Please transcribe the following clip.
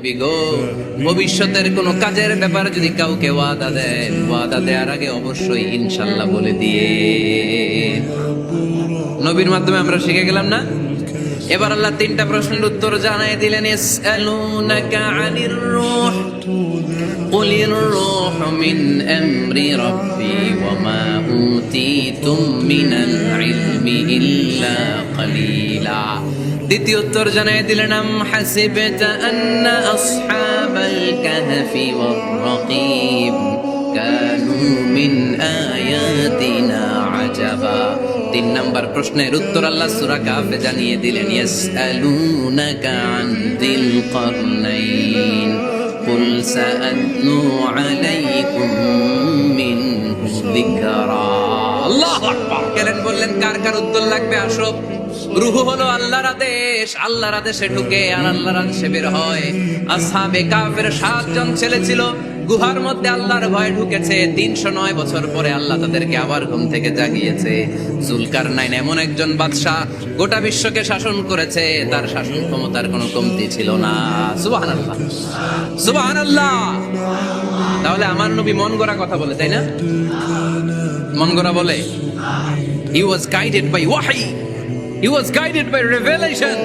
নবী গো, ভবিষ্যতের কোন কাজের ব্যাপারে যদি কাউকে ওয়াদা দেন, ওয়াদা দেওয়ার আগে অবশ্যই ইনশাআল্লাহ বলে দিয়ে। নবীর মাধ্যমে আমরা শিখে গেলাম না? এবার আল্লাহ তিনটা প্রশ্নের উত্তর জানাই দিলেন। ইয়াসআলুনাকা আনির রূহ কুলির রূহু মিন আমরি রাব্বি ওয়া মা উতীতুম মিনাল ইলমি ইল্লা কালিলা। দ্বিতীয় উত্তর জানাই দিলেন, আম হাসিবতা আন্না আসহাবাল কাহফি ওয়ার রাকিব কানু মিন আয়াতিনা আজাবা। তিন নাম্বার প্রশ্নের উত্তর আল্লাহ সূরা কাহফে জানিয়ে দিলেন, ইয়াসআলুনাকা আন যিল কারনাইন কুল সাআতলু আলাইকুম মিনহু যিকরা। আল্লাহু আকবার। কেন বললেন কার কার উত্তর লাগবে? আসো। রূহ হলো আল্লাহর আদেশ, আল্লাহর আদেশে ঢুকে আর আল্লাহর আদেশে বের হয়। আসহাবে কাহফের 7 জন ছেলে ছিল, গুহার মধ্যে আল্লাহর ভয়ে ঢুকেছে। 309 বছর পরে আল্লাহ তাদেরকে আবার ঘুম থেকে জাগিয়েছে। জুলকারনাইন এমন একজন বাদশা, গোটা বিশ্বকে শাসন করেছে, তার শাসন ক্ষমতার কোনো কমতি ছিল না। সুবহানাল্লাহ, সুবহানাল্লাহ। তাহলে আমার নবী মন গড়া কথা বলে, তাই না? মন গড়া বলে? He was guided by wahy. He was guided by revelation.